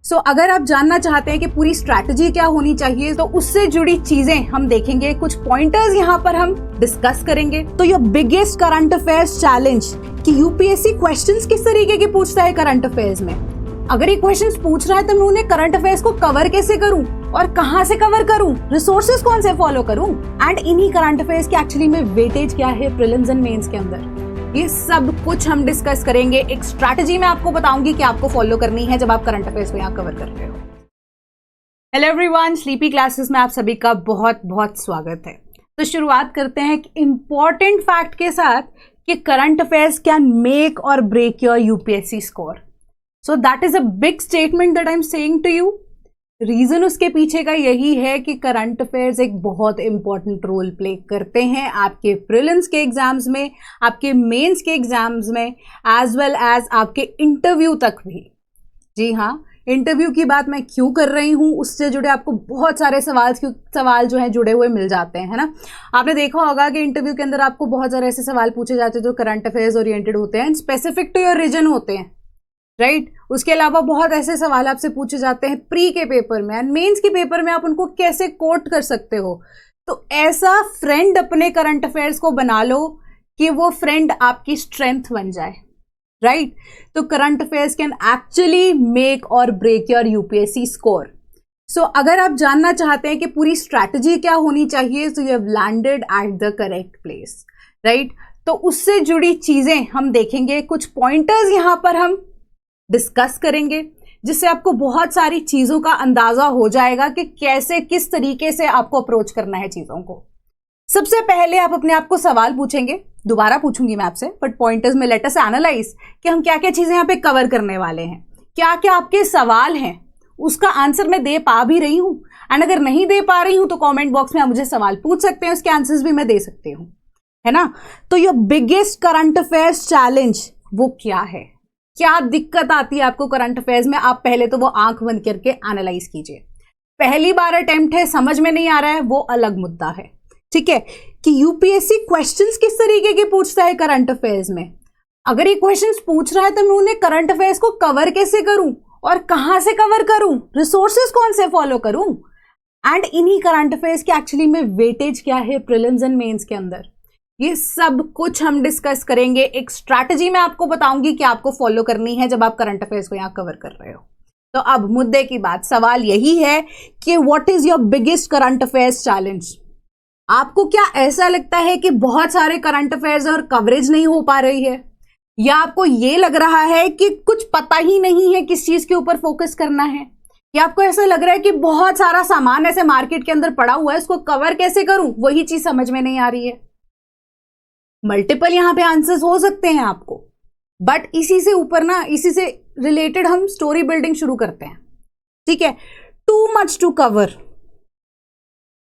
अगर आप जानना चाहते हैं कि पूरी स्ट्रैटेजी क्या होनी चाहिए तो उससे जुड़ी चीजें हम देखेंगे, कुछ पॉइंटर्स यहाँ पर हम डिस्कस करेंगे। तो your biggest current affairs challenge कि यूपीएससी क्वेश्चंस किस तरीके के पूछता है करंट अफेयर्स में। अगर ये क्वेश्चंस पूछ रहा है तो मैं उन्हें करंट अफेयर्स को कवर कैसे करूं और कहां से कवर करूं, रिसोर्सेज कौन से फॉलो करूं, एंड इन्हीं करंट अफेयर्स की एक्चुअली में वेटेज क्या है प्रीलिम्स एंड मेंस के अंदर, ये सब कुछ हम डिस्कस करेंगे। एक स्ट्रैटेजी मैं आपको बताऊंगी कि आपको फॉलो करनी है जब आप करंट अफेयर्स को यहाँ कवर कर रहे हो। हेलो एवरीवन, स्लीपी क्लासेस में आप सभी का बहुत बहुत स्वागत है। तो शुरुआत करते हैं एक इंपॉर्टेंट फैक्ट के साथ कि current affairs can make or break your UPSC score. So that is a big statement that I am saying to you. Reason उसके पीछे का यही है कि करंट अफेयर्स एक बहुत इंपॉर्टेंट रोल प्ले करते हैं आपके प्रीलिम्स के एग्जाम्स में, आपके मेंस के एग्जाम्स में, एज वेल एज आपके इंटरव्यू तक भी। जी हाँ, इंटरव्यू की बात मैं क्यों कर रही हूँ, उससे जुड़े आपको बहुत सारे सवाल जो है जुड़े हुए मिल जाते हैं, है ना। आपने देखा होगा कि इंटरव्यू के अंदर आपको बहुत सारे ऐसे सवाल पूछे जाते हैं जो करंट अफेयर्स ओरिएंटेड होते हैं, स्पेसिफिक टू योर रीजन होते हैं, राइट। उसके अलावा बहुत ऐसे सवाल आपसे पूछे जाते हैं प्री के पेपर में, एंड मेंस के पेपर में आप उनको कैसे कोट कर सकते हो। तो ऐसा फ्रेंड अपने करंट अफेयर्स को बना लो कि वो फ्रेंड आपकी स्ट्रेंथ बन जाए, राइट। तो current affairs can actually make or break your UPSC score. सो अगर आप जानना चाहते हैं कि पूरी स्ट्रैटेजी क्या होनी चाहिए, तो you have landed at the correct place, right. तो उससे जुड़ी चीजें हम देखेंगे, कुछ पॉइंटर्स यहां पर हम डिस्कस करेंगे, जिससे आपको बहुत सारी चीजों का अंदाजा हो जाएगा कि कैसे किस तरीके से आपको अप्रोच करना है चीजों को। सबसे पहले आप अपने आप को सवाल पूछेंगे, दोबारा पूछूंगी मैं आपसे, बट पॉइंटर्स में लेट अस एनालाइज कि हम क्या क्या चीजें यहाँ पे कवर करने वाले हैं, क्या क्या आपके सवाल हैं, उसका आंसर मैं दे पा भी रही हूं, एंड अगर नहीं दे पा रही हूं तो कॉमेंट बॉक्स में आप मुझे सवाल पूछ सकते हैं, उसके आंसर्स भी मैं दे सकती हूँ, है ना। तो your biggest current affairs challenge वो क्या है, क्या दिक्कत आती है आपको करंट अफेयर्स में, आप पहले तो वो आंख बंद करके एनालाइज कीजिए। पहली बार अटेम्प्ट है, समझ में नहीं आ रहा है, वो अलग मुद्दा है, ठीक है, कि यूपीएससी क्वेश्चंस किस तरीके के पूछता है करंट अफेयर्स में। अगर ये क्वेश्चंस पूछ रहा है तो मैं उन्हें करंट अफेयर्स को कवर कैसे करूं और कहां से कवर करूं, रिसोर्सेज कौन से फॉलो करूं, एंड इन्हीं करंट अफेयर्स की एक्चुअली में वेटेज क्या है प्रीलिम्स एंड मेंस के अंदर, ये सब कुछ हम डिस्कस करेंगे। एक स्ट्रैटेजी मैं आपको बताऊंगी कि आपको फॉलो करनी है जब आप करंट अफेयर्स को यहाँ कवर कर रहे हो। तो अब मुद्दे की बात, सवाल यही है कि what is your biggest current affairs challenge. आपको क्या ऐसा लगता है कि बहुत सारे करंट अफेयर्स और कवरेज नहीं हो पा रही है, या आपको ये लग रहा है कि कुछ पता ही नहीं है किस चीज के ऊपर फोकस करना है, या आपको ऐसा लग रहा है कि बहुत सारा सामान ऐसे मार्केट के अंदर पड़ा हुआ है, उसको कवर कैसे करूं, वही चीज समझ में नहीं आ रही है। मल्टीपल यहां पे आंसर्स हो सकते हैं आपको, बट इसी से ऊपर ना, इसी से रिलेटेड हम स्टोरी बिल्डिंग शुरू करते हैं, ठीक है। Too much to cover,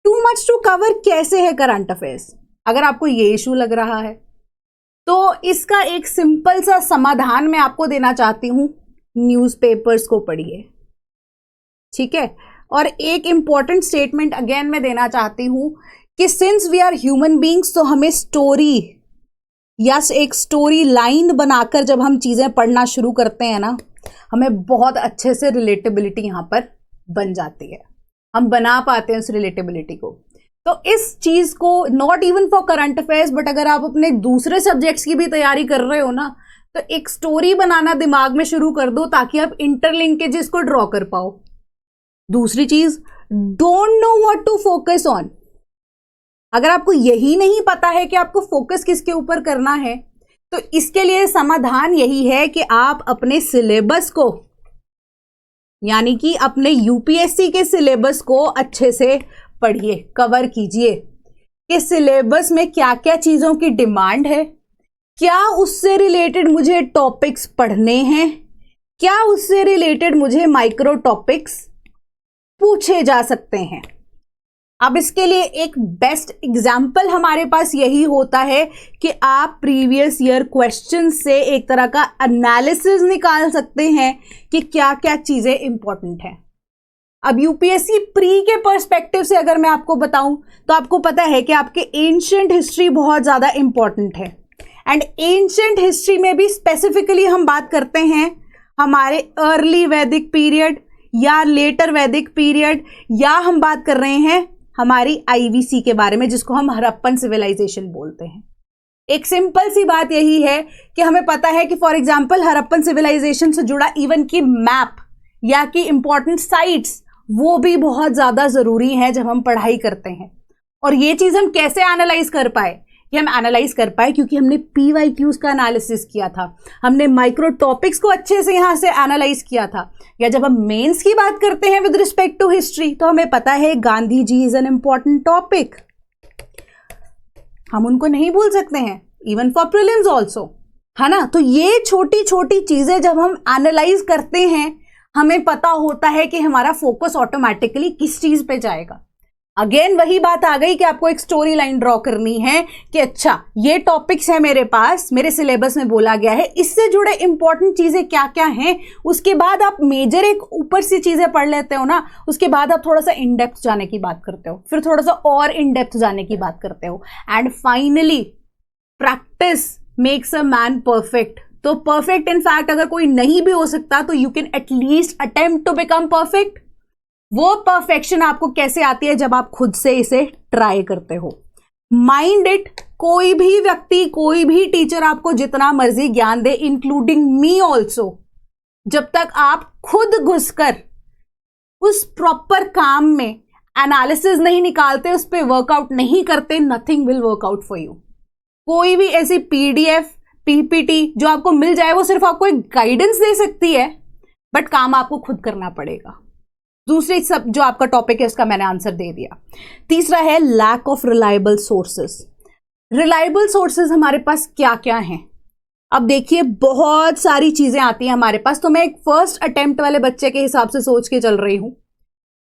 too much to cover कैसे है करंट अफेयर्स, अगर आपको ये इशू लग रहा है तो इसका एक सिंपल सा समाधान मैं आपको देना चाहती हूं, न्यूज़पेपर्स को पढ़िए, ठीक है। और एक इंपॉर्टेंट स्टेटमेंट अगेन मैं देना चाहती हूं कि since we are human beings, तो हमें स्टोरी या एक स्टोरी लाइन बनाकर जब हम चीजें पढ़ना शुरू करते हैं ना, हमें बहुत अच्छे से रिलेटेबिलिटी यहां पर बन जाती है, हम बना पाते हैं उस रिलेटेबिलिटी को। तो इस चीज को not even for current affairs, but अगर आप अपने दूसरे सब्जेक्ट्स की भी तैयारी कर रहे हो ना, तो एक स्टोरी बनाना दिमाग में शुरू कर दो ताकि आप इंटरलिंकेजेस को ड्रॉ कर पाओ। दूसरी चीज, don't know what to focus on. अगर आपको यही नहीं पता है कि आपको फोकस किसके ऊपर करना है, तो इसके लिए समाधान यही है कि आप अपने सिलेबस को, यानी कि अपने यूपीएससी के सिलेबस को अच्छे से पढ़िए, कवर कीजिए कि सिलेबस में क्या क्या चीजों की डिमांड है, क्या उससे रिलेटेड मुझे टॉपिक्स पढ़ने हैं, क्या उससे रिलेटेड मुझे माइक्रो टॉपिक्स पूछे जा सकते हैं। अब इसके लिए एक बेस्ट एग्जाम्पल हमारे पास यही होता है कि आप प्रीवियस ईयर क्वेश्चन से एक तरह का एनालिसिस निकाल सकते हैं कि क्या क्या चीजें इंपॉर्टेंट हैं। अब यूपीएससी प्री के पर्सपेक्टिव से अगर मैं आपको बताऊं तो आपको पता है कि आपके एंशिएंट हिस्ट्री बहुत ज्यादा इंपॉर्टेंट है, एंड एंशिएंट हिस्ट्री में भी स्पेसिफिकली हम बात करते हैं हमारे अर्ली वैदिक पीरियड या लेटर वैदिक पीरियड, या हम बात कर रहे हैं हमारी आईवीसी के बारे में जिसको हम हड़प्पन सिविलाइजेशन बोलते हैं। एक सिंपल सी बात यही है कि हमें पता है कि फॉर एग्जांपल हड़प्पन सिविलाइजेशन से जुड़ा इवन की मैप या कि इंपॉर्टेंट साइट्स वो भी बहुत ज्यादा जरूरी है जब हम पढ़ाई करते हैं। और ये चीज हम कैसे एनालाइज कर पाए? ये हम एनालाइज कर पाए क्योंकि हमने PYQs का एनालिसिस किया था, हमने माइक्रो टॉपिक्स को अच्छे से यहां से एनालाइज किया था। या जब हम मेंस की बात करते हैं विद रिस्पेक्ट टू हिस्ट्री तो हमें पता है Gandhi ji is an important topic, हम उनको नहीं भूल सकते हैं, इवन फॉर प्रीलिम्स ऑल्सो, है ना। तो ये छोटी छोटी चीजें जब हम एनालाइज करते हैं हमें पता होता है कि हमारा फोकस ऑटोमेटिकली किस चीज पे जाएगा। अगेन वही बात आ गई कि आपको एक स्टोरी लाइन ड्रॉ करनी है कि अच्छा ये टॉपिक्स है मेरे पास, मेरे सिलेबस में बोला गया है, इससे जुड़े इंपॉर्टेंट चीजें क्या क्या हैं। उसके बाद आप मेजर एक ऊपर सी चीजें पढ़ लेते हो ना, उसके बाद आप थोड़ा सा इन डेप्थ जाने की बात करते हो, फिर थोड़ा सा और इन डेप्थ जाने की बात करते हो, and finally practice makes a man perfect. तो परफेक्ट इनफैक्ट अगर कोई नहीं भी हो सकता तो you can at least attempt to become perfect. वो परफेक्शन आपको कैसे आती है? जब आप खुद से इसे ट्राई करते हो। माइंड इट, कोई भी व्यक्ति, कोई भी टीचर आपको जितना मर्जी ज्ञान दे, इंक्लूडिंग मी ऑल्सो, जब तक आप खुद घुसकर उस प्रॉपर काम में एनालिसिस नहीं निकालते, उस पर वर्कआउट नहीं करते, nothing will work out for you. कोई भी ऐसी PDF PPT जो आपको मिल जाए वो सिर्फ आपको एक गाइडेंस दे सकती है, बट काम आपको खुद करना पड़ेगा। दूसरी सब जो आपका टॉपिक है उसका मैंने आंसर दे दिया। तीसरा है lack of reliable sources. Reliable sources हमारे पास क्या क्या हैं? अब देखिए बहुत सारी चीजें आती हैं हमारे पास, तो मैं एक फर्स्ट अटेम्प्ट वाले बच्चे के हिसाब से सोच के चल रही हूं।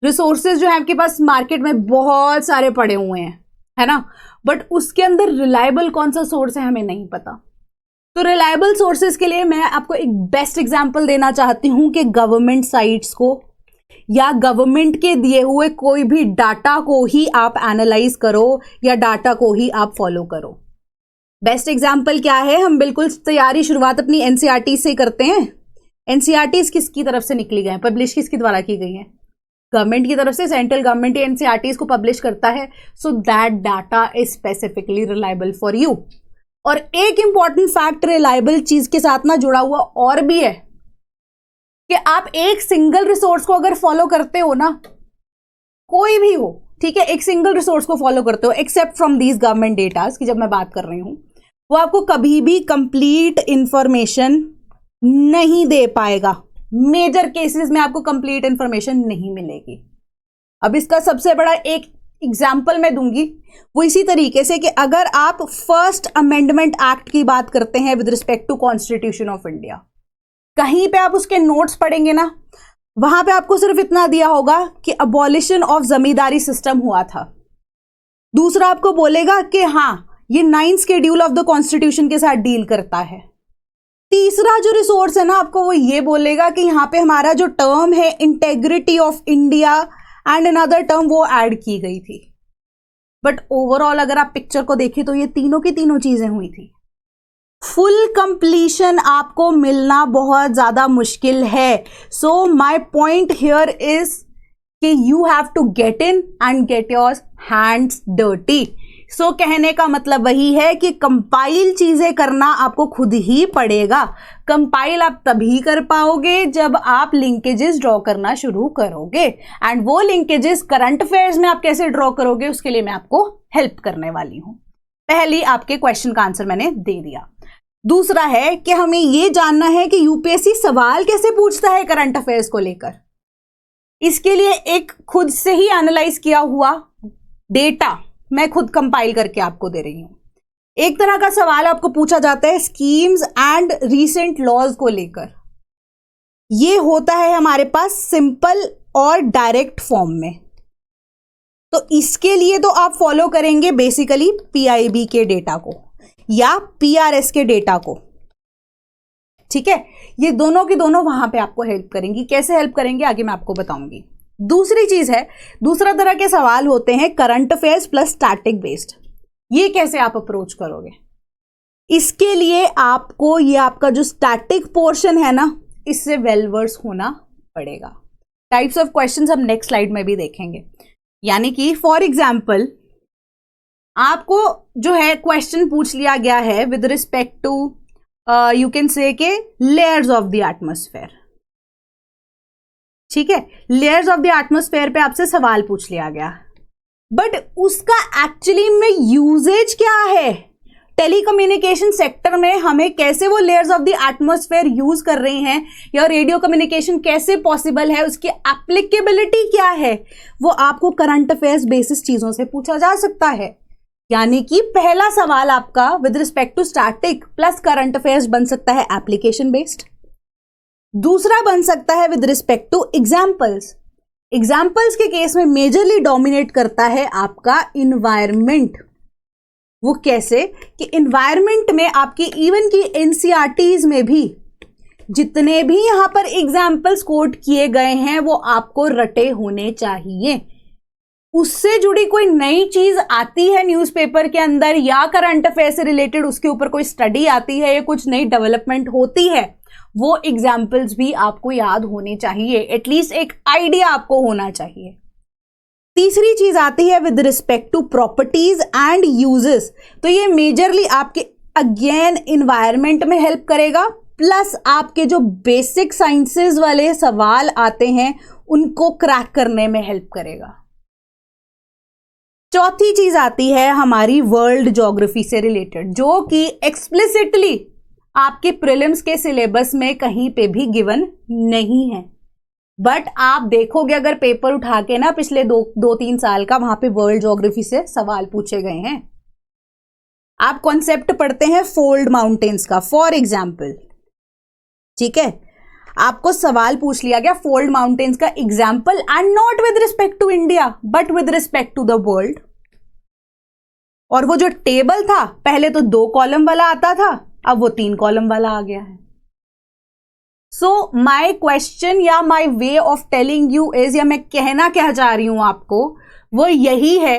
रिसोर्सेज जो है आपके पास मार्केट में बहुत सारे पड़े हुए हैं, है ना, बट उसके अंदर रिलायबल कौन सा सोर्स है हमें नहीं पता। तो रिलायबल सोर्सेज के लिए मैं आपको एक बेस्ट एग्जांपल देना चाहती हूं कि गवर्नमेंट साइट्स को या गवर्नमेंट के दिए हुए कोई भी डाटा को ही आप एनालाइज करो या डाटा को ही आप फॉलो करो। बेस्ट एग्जांपल क्या है? हम बिल्कुल तैयारी शुरुआत अपनी NCERT से करते हैं। NCERTs किसकी तरफ से निकली गए हैं, पब्लिश किसके द्वारा की गई हैं? गवर्नमेंट की तरफ से। सेंट्रल गवर्नमेंट NCERTs को पब्लिश करता है, so that data is specifically reliable for you. और एक इंपॉर्टेंट फैक्ट रिलायबल चीज के साथ ना जुड़ा हुआ और भी है कि आप एक सिंगल रिसोर्स को अगर फॉलो करते हो ना, कोई भी हो, ठीक है, एक सिंगल रिसोर्स को फॉलो करते हो except from these government datas की जब मैं बात कर रही हूं, वो आपको कभी भी कंप्लीट इंफॉर्मेशन नहीं दे पाएगा। मेजर केसेस में आपको कंप्लीट इंफॉर्मेशन नहीं मिलेगी। अब इसका सबसे बड़ा एक एग्जाम्पल मैं दूंगी, वो इसी तरीके से कि अगर आप फर्स्ट अमेंडमेंट एक्ट की बात करते हैं with respect to constitution of India, कहीं पे आप उसके नोट्स पढ़ेंगे ना, वहां पे आपको सिर्फ इतना दिया होगा कि अबॉलिशन ऑफ जमींदारी सिस्टम हुआ था। दूसरा आपको बोलेगा कि हाँ ये 9th schedule of the constitution के साथ डील करता है। तीसरा जो रिसोर्स है ना, आपको वो ये बोलेगा कि यहां पे हमारा जो टर्म है integrity of India and another term वो ऐड की गई थी। बट ओवरऑल अगर आप पिक्चर को देखें तो ये तीनों की तीनों चीजें हुई थी। फुल कंप्लीशन आपको मिलना बहुत ज्यादा मुश्किल है। So my point here is कि you have to get in and get your hands dirty. So कहने का मतलब वही है कि कंपाइल चीजें करना आपको खुद ही पड़ेगा। कंपाइल आप तभी कर पाओगे जब आप लिंकेजेस ड्रॉ करना शुरू करोगे, एंड वो लिंकेजेस करंट अफेयर्स में आप कैसे ड्रॉ करोगे उसके लिए मैं आपको हेल्प करने वाली हूं। पहली आपके क्वेश्चन का आंसर मैंने दे दिया। दूसरा है कि हमें यह जानना है कि यूपीएससी सवाल कैसे पूछता है करंट अफेयर्स को लेकर। इसके लिए एक खुद से ही एनालाइज किया हुआ डेटा मैं खुद कंपाइल करके आपको दे रही हूं। एक तरह का सवाल आपको पूछा जाता है स्कीम्स एंड रीसेंट लॉज को लेकर। यह होता है हमारे पास सिंपल और डायरेक्ट फॉर्म में। तो इसके लिए तो आप फॉलो करेंगे बेसिकली पीआईबी के डेटा को या पीआरएस के डेटा को, ठीक है। ये दोनों की दोनों वहां पे आपको हेल्प करेंगी। कैसे हेल्प करेंगे आगे मैं आपको बताऊंगी। दूसरी चीज है, दूसरा तरह के सवाल होते हैं current affairs plus static based. ये कैसे आप अप्रोच करोगे? इसके लिए आपको ये आपका जो स्टैटिक पोर्शन है ना, इससे वेल वर्स होना पड़ेगा। टाइप्स ऑफ क्वेश्चंस हम नेक्स्ट स्लाइड में भी देखेंगे। यानी कि फॉर एग्जाम्पल आपको जो है क्वेश्चन पूछ लिया गया है with respect to you can say के लेयर्स ऑफ द एटमॉस्फेयर, ठीक है, लेयर्स ऑफ द एटमॉस्फेयर पे आपसे सवाल पूछ लिया गया, बट उसका एक्चुअली में यूजेज क्या है, टेलीकम्युनिकेशन सेक्टर में हमें कैसे वो layers of the atmosphere use कर रहे हैं या रेडियो कम्युनिकेशन कैसे पॉसिबल है, उसकी एप्लीकेबिलिटी क्या है, वो आपको करंट अफेयर्स बेसिस चीजों से पूछा जा सकता है। यानी कि पहला सवाल आपका with respect to static plus current affairs बन सकता है एप्लीकेशन बेस्ड, दूसरा बन सकता है with respect to examples. Examples के केस में मेजरली डोमिनेट करता है आपका इन्वायरमेंट। वो कैसे कि इन्वायरमेंट में आपकी इवन की एनसीईआरटीज में भी जितने भी यहां पर एग्जाम्पल्स कोट किए गए हैं वो आपको रटे होने चाहिए। उससे जुड़ी कोई नई चीज आती है न्यूज़पेपर के अंदर या करंट अफेयर से रिलेटेड उसके ऊपर कोई स्टडी आती है या कुछ नई डेवलपमेंट होती है, वो एग्जाम्पल्स भी आपको याद होने चाहिए, एटलीस्ट एक आइडिया आपको होना चाहिए। तीसरी चीज आती है with respect to properties and uses. तो ये मेजरली आपके अगेन इन्वायरमेंट में हेल्प करेगा, प्लस आपके जो बेसिक साइंसेस वाले सवाल आते हैं उनको क्रैक करने में हेल्प करेगा। चौथी चीज आती है हमारी वर्ल्ड ज्योग्राफी से रिलेटेड, जो कि एक्सप्लिसिटली आपके प्रीलिम्स के सिलेबस में कहीं पे भी गिवन नहीं है, बट आप देखोगे अगर पेपर उठा के ना पिछले दो तीन साल का, वहां पे वर्ल्ड ज्योग्राफी से सवाल पूछे गए हैं। आप कॉन्सेप्ट पढ़ते हैं फोल्ड माउंटेन्स का फॉर एग्जाम्पल, ठीक है, आपको सवाल पूछ लिया गया फोल्ड माउंटेन्स का example and not with respect to India but with respect to the world. और वो जो टेबल था पहले तो 2 कॉलम वाला आता था, अब वो 3 कॉलम वाला आ गया है। सो माई क्वेश्चन या my way of telling you is, या मैं कहना क्या चाह रही हूं आपको वो यही है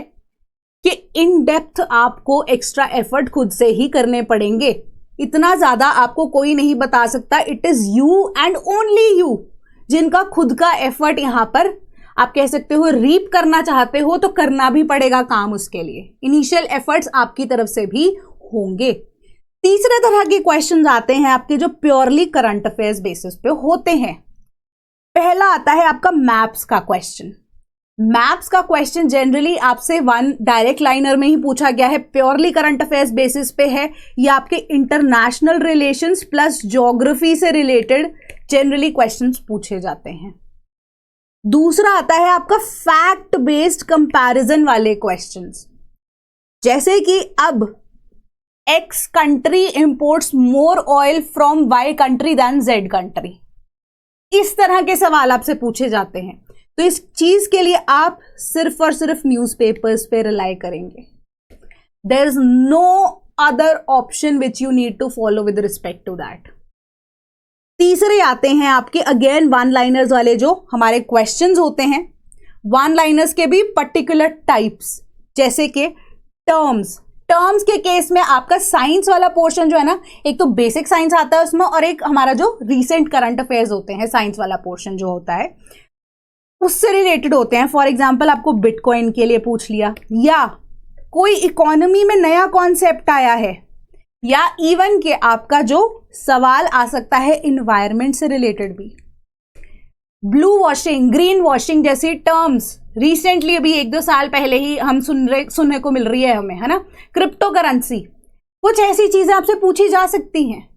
कि इन डेप्थ आपको एक्स्ट्रा एफर्ट खुद से ही करने पड़ेंगे। इतना ज्यादा आपको कोई नहीं बता सकता। It is you and only you जिनका खुद का एफर्ट यहां पर आप कह सकते हो रीप करना चाहते हो तो करना भी पड़ेगा काम, उसके लिए इनिशियल एफर्ट्स आपकी तरफ से भी होंगे। तीसरे तरह के क्वेश्चंस आते हैं आपके जो प्योरली करंट अफेयर्स बेसिस पे होते हैं। पहला आता है आपका मैप्स का क्वेश्चन। मैप्स का क्वेश्चन जनरली आपसे 1 डायरेक्ट लाइनर में ही पूछा गया है, प्योरली करंट अफेयर्स बेसिस पे है, या आपके इंटरनेशनल रिलेशंस प्लस ज्योग्राफी से रिलेटेड जनरली क्वेश्चंस पूछे जाते हैं। दूसरा आता है आपका फैक्ट बेस्ड कंपैरिजन वाले क्वेश्चंस, जैसे कि अब X country imports more oil from Y country then Z country, इस तरह के सवाल आपसे पूछे जाते हैं। तो इस चीज के लिए आप सिर्फ और सिर्फ न्यूज़पेपर्स पे रिलाई करेंगे। There is no other option which you need to follow with respect to that. तीसरे आते हैं आपके अगेन 1 लाइनर्स वाले जो हमारे क्वेश्चंस होते हैं। 1 लाइनर्स के भी पर्टिकुलर टाइप्स, जैसे कि टर्म्स के केस में आपका साइंस वाला पोर्शन जो है ना, एक तो बेसिक साइंस आता है उसमें, और एक हमारा जो रीसेंट करंट अफेयर्स होते हैं साइंस वाला पोर्शन जो होता है उससे रिलेटेड होते हैं। फॉर एग्जांपल आपको बिटकॉइन के लिए पूछ लिया, या कोई इकोनॉमी में नया कॉन्सेप्ट आया है, या इवन के आपका जो सवाल आ सकता है इन्वायरमेंट से रिलेटेड भी। ब्लू वॉशिंग, ग्रीन वॉशिंग जैसी टर्म्स रिसेंटली अभी 1-2 साल पहले ही हम सुनने को मिल रही है हमें, है ना। क्रिप्टो करेंसी, कुछ ऐसी चीजें आपसे पूछी जा सकती हैं,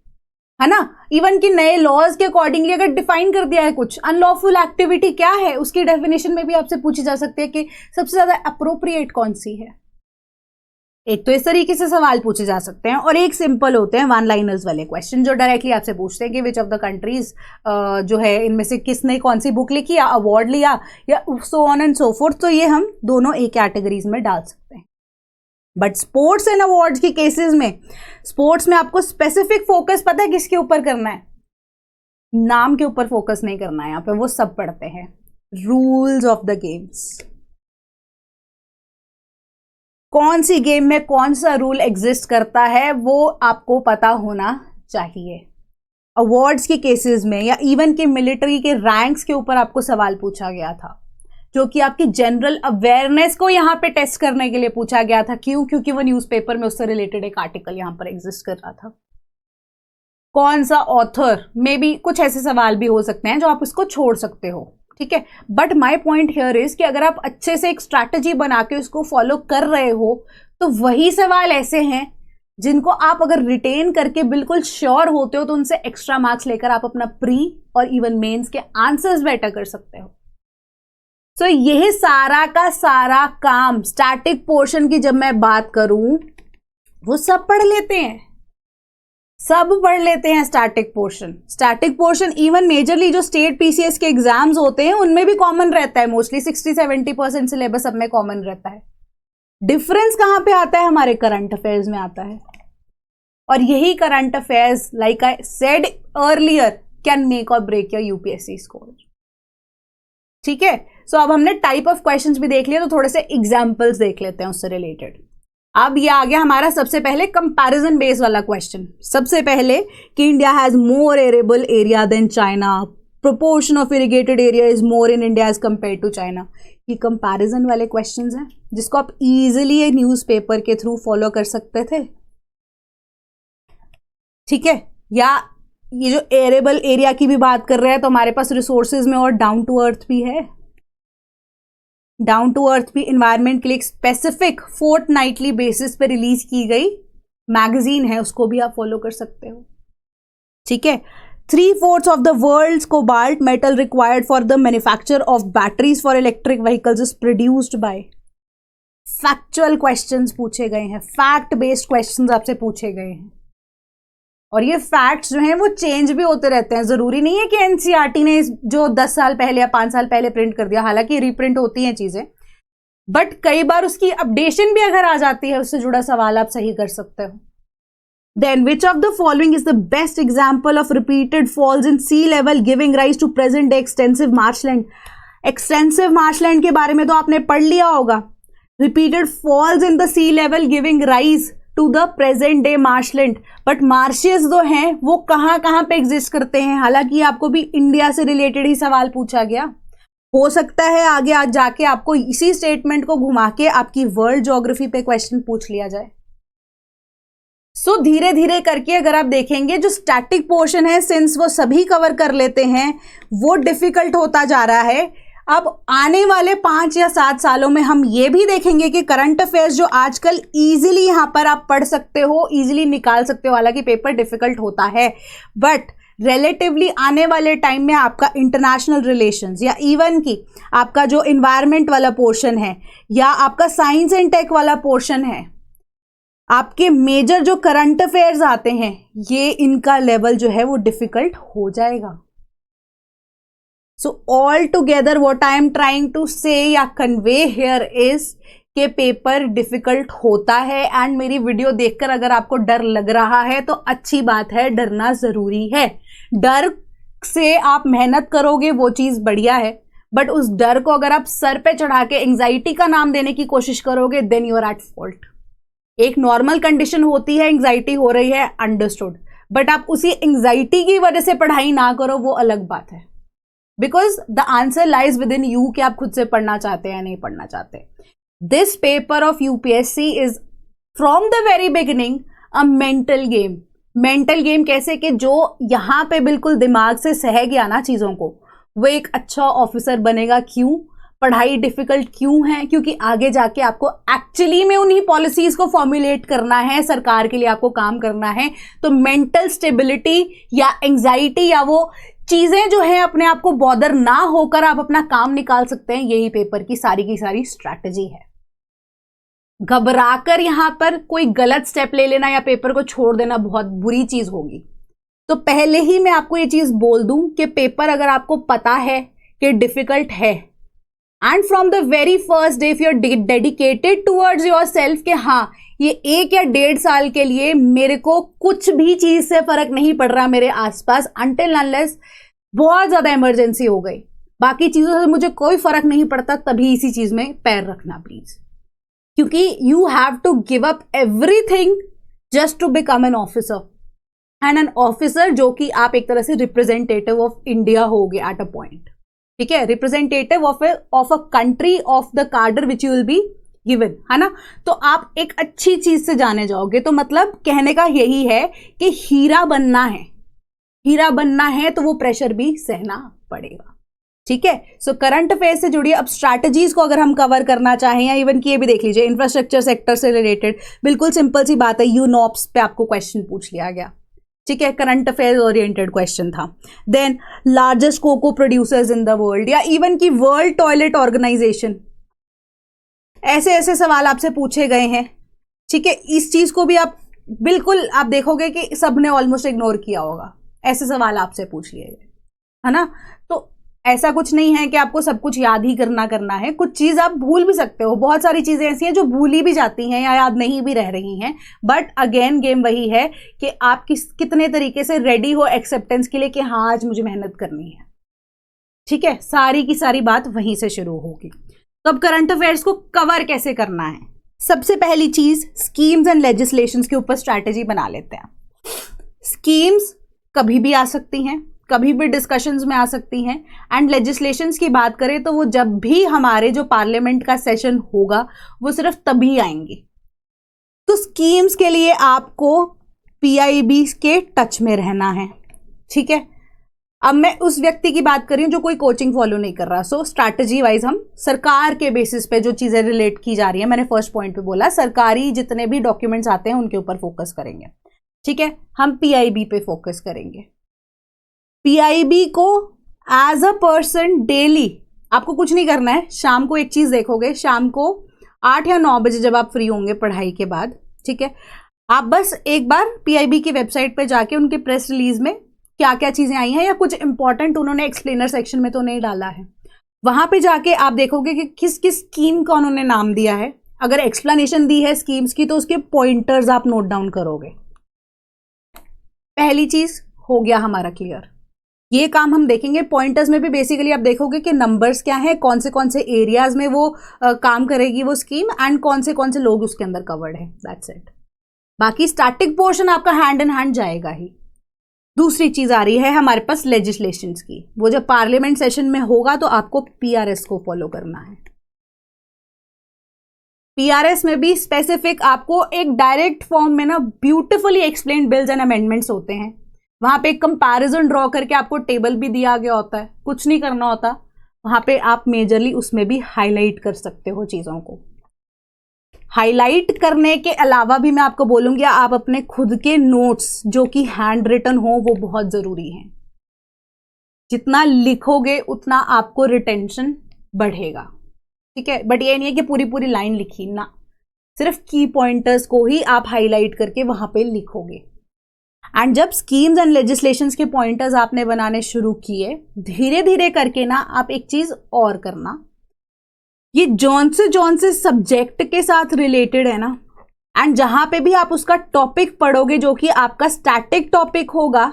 है ना। इवन कि नए लॉज के अकॉर्डिंगली अगर डिफाइन कर दिया है कुछ, अनलॉफुल एक्टिविटी क्या है उसकी डेफिनेशन में भी आपसे पूछी जा सकती है कि सबसे ज्यादा अप्रोप्रिएट कौन सी है। एक तो इस तरीके से सवाल पूछे जा सकते हैं, और एक सिंपल होते हैं 1 लाइनर्स वाले क्वेश्चन जो डायरेक्टली आपसे पूछते हैं कि विच ऑफ द कंट्रीज जो है इनमें से किसने कौन सी बुक लिखी या अवार्ड लिया या so on and so fourth. तो ये हम दोनों एक कैटेगरीज में डाल सकते हैं। बट स्पोर्ट्स एंड अवार्ड्स के केसेस में, स्पोर्ट्स में आपको स्पेसिफिक फोकस पता है किसके ऊपर करना है, नाम के ऊपर फोकस नहीं करना है। यहाँ पे वो सब पढ़ते हैं रूल्स ऑफ द गेम्स, कौन सी गेम में कौन सा रूल एग्जिस्ट करता है वो आपको पता होना चाहिए। अवार्ड्स के केसेस में या इवन के मिलिट्री के रैंक्स के ऊपर आपको सवाल पूछा गया था, जो कि आपकी जनरल अवेयरनेस को यहां पे टेस्ट करने के लिए पूछा गया था। क्यों? क्योंकि वो न्यूज़पेपर में उससे रिलेटेड एक आर्टिकल यहां पर एग्जिस्ट कर रहा था। कौन सा ऑथर, मे बी कुछ ऐसे सवाल भी हो सकते हैं जो आप इसको छोड़ सकते हो, ठीक है। But my point here is कि अगर आप अच्छे से एक स्ट्रैटेजी बना के उसको फॉलो कर रहे हो तो वही सवाल ऐसे हैं जिनको आप अगर रिटेन करके बिल्कुल श्योर होते हो तो उनसे एक्स्ट्रा मार्क्स लेकर आप अपना प्री और इवन मेंस के आंसर्स बेटर कर सकते हो। तो यह सारा का सारा काम स्टैटिक पोर्शन की जब मैं बात करूं वो सब पढ़ लेते हैं, सब पढ़ लेते हैं स्टैटिक पोर्शन इवन मेजरली जो स्टेट पीसीएस के एग्जाम्स होते हैं उनमें भी कॉमन रहता है। मोस्टली 60-70% सिलेबस सब में कॉमन रहता है। डिफरेंस कहां पे आता है? हमारे करंट अफेयर्स में आता है। और यही current affairs, like I said earlier, can make or break your UPSC score. ठीक है, सो अब हमने टाइप ऑफ क्वेश्चंस भी देख लिया, तो थोड़े से एग्जांपल्स देख लेते हैं उससे रिलेटेड। अब ये आ गया हमारा सबसे पहले कंपैरिजन बेस वाला क्वेश्चन। सबसे पहले कि India has more arable area than China, proportion of irrigated area is more in India as compare to China. ये कंपैरिजन वाले क्वेश्चंस हैं जिसको आप इजीली न्यूज़पेपर के थ्रू फॉलो कर सकते थे, ठीक है। या ये जो एरेबल एरिया की भी बात कर रहे हैं तो हमारे पास रिसोर्सेज में और डाउन टू अर्थ भी है। डाउन टू अर्थ भी इन्वायरमेंट के लिए एक स्पेसिफिक फोर्टनाइटली बेसिस पे रिलीज की गई मैगजीन है, उसको भी आप फॉलो कर सकते हो, ठीक है। 3/4 of the world's cobalt metal required for the manufacture of batteries for electric vehicles is produced by. Factual questions पूछे गए हैं, फैक्ट बेस्ड क्वेश्चंस आपसे पूछे गए हैं। और ये फैक्ट्स जो हैं वो चेंज भी होते रहते हैं। जरूरी नहीं है कि एनसीईआरटी ने जो 10 साल पहले या 5 साल पहले प्रिंट कर दिया, हालांकि रीप्रिंट होती हैं चीजें, बट कई बार उसकी अपडेशन भी अगर आ जाती है, उससे जुड़ा सवाल आप सही कर सकते हो। Then which of the following is the best example of repeated falls in sea level giving rise to present day extensive marshland. Extensive marshland के बारे में तो आपने पढ़ लिया होगा। Repeated falls in the sea level giving rise to the present day marshland. But marshes जो हैं वो कहां कहां पे एग्जिस्ट करते हैं? हालांकि आपको भी इंडिया से रिलेटेड ही सवाल पूछा गया, हो सकता है आगे आज जाके आपको इसी स्टेटमेंट को घुमा के आपकी वर्ल्ड ज्योग्राफी पे क्वेश्चन पूछ लिया जाए। सो धीरे धीरे करके अगर आप देखेंगे जो स्टैटिक पोर्शन है, सिंस वो सभी कवर कर लेते हैं, वो डिफिकल्ट होता जा रहा है। अब आने वाले 5 या 7 सालों में हम ये भी देखेंगे कि करंट अफेयर्स जो आजकल इजीली यहां पर आप पढ़ सकते हो, इजीली निकाल सकते हो, हालांकि पेपर डिफिकल्ट होता है, बट रिलेटिवली आने वाले टाइम में आपका इंटरनेशनल रिलेशंस या इवन की आपका जो इन्वायरमेंट वाला पोर्शन है या आपका साइंस एंड टेक वाला पोर्शन है, आपके मेजर जो करंट अफेयर्स आते हैं, ये इनका लेवल जो है वो डिफिकल्ट हो जाएगा। So all together what I am trying to say या convey here is कि पेपर डिफिकल्ट होता है। एंड मेरी वीडियो देखकर अगर आपको डर लग रहा है तो अच्छी बात है, डरना जरूरी है। डर से आप मेहनत करोगे वो चीज बढ़िया है, बट उस डर को अगर आप सर पे चढ़ा के एंग्जाइटी का नाम देने की कोशिश करोगे then you are at fault. एक नॉर्मल कंडीशन होती है, एंग्जाइटी हो रही है, अंडरस्टूड, बट आप उसी एंग्जाइटी की वजह से पढ़ाई ना करो, वो अलग बात है। Because the answer lies with in you कि आप खुद से पढ़ना चाहते हैं या नहीं पढ़ना चाहते। This paper of UPSC is from the very beginning a mental game. Mental game कैसे कि जो यहां पे बिल्कुल दिमाग से सह गया ना चीजों को, वो एक अच्छा ऑफिसर बनेगा। क्यों? पढ़ाई डिफिकल्ट क्यों है? क्योंकि आगे जाके आपको एक्चुअली में उन्हीं पॉलिसीज को फॉर्मुलेट करना है, सरकार के लिए आपको काम करना है। तो मेंटल स्टेबिलिटी या एंग्जाइटी या वो चीजें जो है अपने आप को बॉदर ना होकर आप अपना काम निकाल सकते हैं, यही पेपर की सारी स्ट्रैटेजी है। घबराकर यहां पर कोई गलत स्टेप ले लेना या पेपर को छोड़ देना बहुत बुरी चीज होगी। तो पहले ही मैं आपको ये चीज बोल दूं कि पेपर अगर आपको पता है कि डिफिकल्ट है, and from the very first day if you are dedicated towards yourself कि हाँ ये 1 या 1.5 साल के लिए मेरे को कुछ भी चीज से फर्क नहीं पड़ रहा मेरे आसपास, अनटिल अनलेस बहुत ज्यादा इमरजेंसी हो गई, बाकी चीजों से मुझे कोई फर्क नहीं पड़ता, तभी इसी चीज में पैर रखना प्लीज। क्योंकि you have to give up everything just to become an officer. And an officer, जो कि आप एक तरह से रिप्रेजेंटेटिव ऑफ इंडिया होगे एट अ पॉइंट, ठीक है, representative of a country of the cadre which you will be given, है ना। तो आप एक अच्छी चीज से जाने जाओगे। तो मतलब कहने का यही है कि हीरा बनना है, हीरा बनना है तो वो प्रेशर भी सहना पड़ेगा, ठीक है। सो करंट अफेयर से जुड़िए। अब स्ट्रैटेजीज को अगर हम कवर करना चाहें, या इवन कि ये भी देख लीजिए इंफ्रास्ट्रक्चर सेक्टर से रिलेटेड, बिल्कुल सिंपल सी बात है, यूनॉप्स पे आपको क्वेश्चन पूछ लिया गया, ठीक है, करंट अफेयर ओरिएंटेड क्वेश्चन था। Then largest cocoa producers in the world, या इवन की वर्ल्ड टॉयलेट ऑर्गेनाइजेशन, ऐसे ऐसे सवाल आपसे पूछे गए हैं, ठीक है। इस चीज को भी आप बिल्कुल आप देखोगे कि सबने ऑलमोस्ट इग्नोर किया होगा, ऐसे सवाल आपसे पूछ लिए गए, है ना। तो ऐसा कुछ नहीं है कि आपको सब कुछ याद ही करना है, कुछ चीज आप भूल भी सकते हो, बहुत सारी चीजें ऐसी हैं जो भूली भी जाती हैं या याद नहीं भी रह रही हैं। बट अगेन गेम वही है कि आप कितने तरीके से रेडी हो एक्सेप्टेंस के लिए कि हाँ आज मुझे मेहनत करनी है, ठीक है। सारी की सारी बात वहीं से शुरू होगी। तो अब करंट अफेयर्स को कवर कैसे करना है, सबसे पहली चीज स्कीम्स एंड लेजिस्लेशंस के ऊपर स्ट्रैटेजी बना लेते हैं। स्कीम्स कभी भी आ सकती हैं, कभी भी डिस्कशंस में आ सकती हैं, एंड लेजिस्लेशंस की बात करें तो वो जब भी हमारे जो पार्लियामेंट का सेशन होगा वो सिर्फ तभी आएंगी। तो स्कीम्स के लिए आपको पीआईबी के टच में रहना है, ठीक है। अब मैं उस व्यक्ति की बात कर रही हूं जो कोई कोचिंग फॉलो नहीं कर रहा। सो स्ट्रैटेजी वाइज हम सरकार के बेसिस पे जो चीजें रिलेट की जा रही है, मैंने फर्स्ट पॉइंट पे बोला सरकारी जितने भी डॉक्यूमेंट्स आते हैं उनके ऊपर फोकस करेंगे, ठीक है। हम पीआईबी पे फोकस करेंगे। पीआईबी को एज अ पर्सन डेली आपको कुछ नहीं करना है। शाम को एक चीज देखोगे, शाम को 8 या 9 बजे जब आप फ्री होंगे पढ़ाई के बाद, ठीक है, आप बस एक बार पीआईबी की वेबसाइट पे जाके उनके प्रेस रिलीज में क्या क्या चीजें आई हैं या कुछ इंपॉर्टेंट उन्होंने एक्सप्लेनर सेक्शन में तो नहीं डाला है, वहां पे जाके आप देखोगे कि किस किस स्कीम का उन्होंने नाम दिया है। अगर एक्सप्लेनेशन दी है स्कीम्स की तो उसके पॉइंटर्स आप नोट डाउन करोगे। पहली चीज हो गया हमारा क्लियर। ये काम हम देखेंगे। पॉइंटर्स में भी बेसिकली आप देखोगे कि नंबर्स क्या है, कौन से एरियाज में वो काम करेगी वो स्कीम, एंड कौन से लोग उसके अंदर कवर्ड है, दैट्स इट। बाकी स्टैटिक पोर्शन आपका हैंड इन हैंड जाएगा ही। दूसरी चीज आ रही है हमारे पास लेजिस्लेशंस की। वो जब पार्लियामेंट सेशन में होगा तो आपको पीआरएस को फॉलो करना है। पीआरएस में भी स्पेसिफिक आपको एक डायरेक्ट फॉर्म में ना beautifully explained bills and amendments होते हैं। वहां पे एक कंपैरिजन ड्रॉ करके आपको टेबल भी दिया गया होता है, कुछ नहीं करना होता। वहां पे आप मेजरली उसमें भी हाईलाइट कर सकते हो चीजों को। हाईलाइट करने के अलावा भी मैं आपको बोलूंगी आप अपने खुद के नोट्स जो कि हैंड रिटन हो वो बहुत जरूरी हैं। जितना लिखोगे उतना आपको रिटेंशन बढ़ेगा, ठीक है। बट ये नहीं है कि पूरी पूरी लाइन लिखी ना, सिर्फ की पॉइंटर्स को ही आप हाईलाइट करके वहां पे लिखोगे। एंड जब स्कीम्स एंड लेजिस्लेशंस के पॉइंटर्स आपने बनाने शुरू किए, धीरे धीरे करके ना आप एक चीज और करना, ये जौन से सब्जेक्ट के साथ रिलेटेड है ना, एंड जहां पे भी आप उसका टॉपिक पढ़ोगे जो कि आपका स्टैटिक टॉपिक होगा,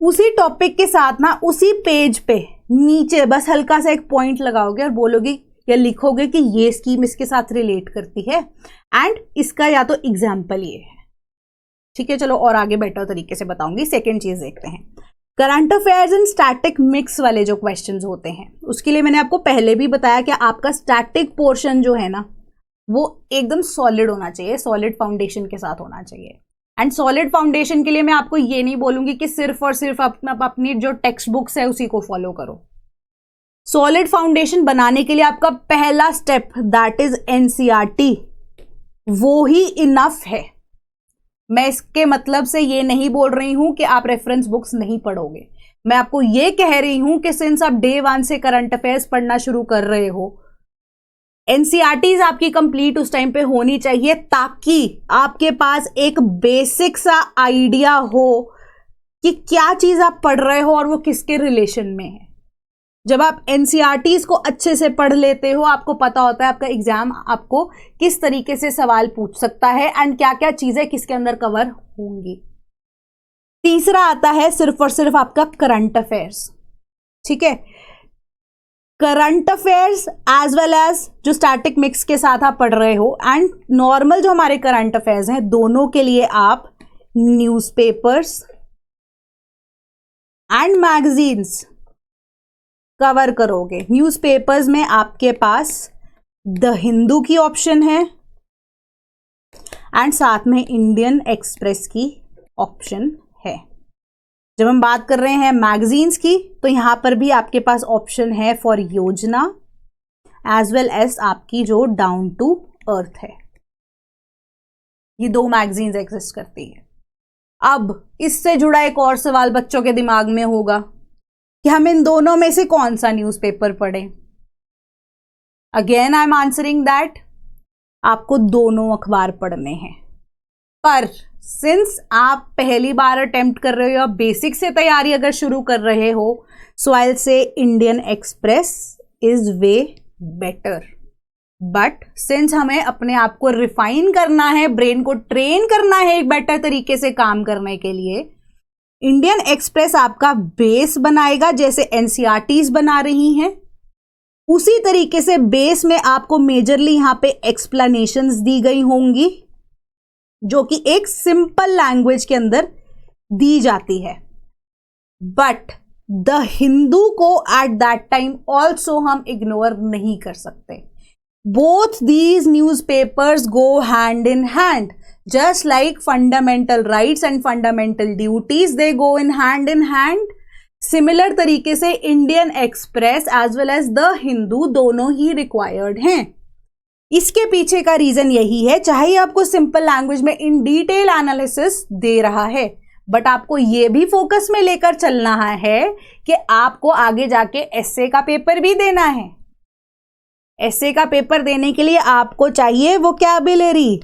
उसी टॉपिक के साथ ना उसी पेज पे नीचे बस हल्का सा एक पॉइंट लगाओगे और बोलोगे या लिखोगे कि ये स्कीम इसके साथ रिलेट करती है एंड इसका या तो एग्जाम्पल ये है, ठीक है। चलो और आगे बेटर तरीके से बताऊंगी। सेकेंड चीज देखते हैं, current affairs and static mix वाले जो क्वेश्चंस होते हैं उसके लिए मैंने आपको पहले भी बताया कि आपका स्टैटिक पोर्शन जो है ना वो एकदम सॉलिड होना चाहिए, सॉलिड फाउंडेशन के साथ होना चाहिए। एंड सॉलिड फाउंडेशन के लिए मैं आपको ये नहीं बोलूंगी कि सिर्फ और सिर्फ अपनी जो टेक्स्ट बुक्स है उसी को फॉलो करो। सॉलिड फाउंडेशन बनाने के लिए आपका पहला स्टेप दैट इज एनसीईआरटी, वो ही इनफ है। मैं इसके मतलब से ये नहीं बोल रही हूं कि आप रेफरेंस बुक्स नहीं पढ़ोगे, मैं आपको ये कह रही हूं कि सिंस आप डे 1 से करंट अफेयर्स पढ़ना शुरू कर रहे हो, एनसीईआरटीज आपकी कंप्लीट उस टाइम पे होनी चाहिए ताकि आपके पास एक बेसिक सा आइडिया हो कि क्या चीज आप पढ़ रहे हो और वो किसके रिलेशन में है। जब आप एनसीईआरटीज को अच्छे से पढ़ लेते हो, आपको पता होता है आपका एग्जाम आपको किस तरीके से सवाल पूछ सकता है एंड क्या क्या चीजें किसके अंदर कवर होंगी। तीसरा आता है सिर्फ और सिर्फ आपका करंट अफेयर्स, ठीक है। Current affairs as well as जो स्टैटिक मिक्स के साथ आप पढ़ रहे हो एंड नॉर्मल जो हमारे करंट अफेयर्स हैं, दोनों के लिए आप न्यूज़पेपर्स एंड मैगजीन्स कवर करोगे। न्यूज़पेपर्स में आपके पास द हिंदू की ऑप्शन है एंड साथ में इंडियन एक्सप्रेस की ऑप्शन है। जब हम बात कर रहे हैं मैगजीन्स की तो यहां पर भी आपके पास ऑप्शन है फॉर योजना एज वेल एज आपकी जो डाउन टू अर्थ है। ये दो मैगजीन्स एग्जिस्ट करती है। अब इससे जुड़ा एक और सवाल बच्चों के दिमाग में होगा कि हम इन दोनों में से कौन सा न्यूज़पेपर पढ़ें। Again I M answering that आपको दोनों अखबार पढ़ने हैं, पर सिंस आप पहली बार अटेम्प्ट कर रहे हो या बेसिक से तैयारी अगर शुरू कर रहे हो, so I will say Indian Express is way better. But since हमें अपने आप को रिफाइन करना है, ब्रेन को ट्रेन करना है एक बेटर तरीके से काम करने के लिए, इंडियन एक्सप्रेस आपका बेस बनाएगा। जैसे एनसीईआरटीज बना रही हैं उसी तरीके से बेस में आपको मेजरली यहां पे एक्सप्लेनेशंस दी गई होंगी जो कि एक सिंपल लैंग्वेज के अंदर दी जाती है। बट द हिंदू को एट दैट टाइम ऑल्सो हम इग्नोर नहीं कर सकते। Both these newspapers go hand in hand, just like fundamental rights and fundamental duties, they go in hand. Similar तरीके से Indian Express as well as the Hindu दोनों ही required हैं। इसके पीछे का रीजन यही है, चाहे आपको सिंपल लैंग्वेज में इन डिटेल एनालिसिस दे रहा है, बट आपको ये भी फोकस में लेकर चलना है कि आपको आगे जाके एसए का पेपर भी देना है। एसए का पेपर देने के लिए आपको चाहिए वोकैबुलरी,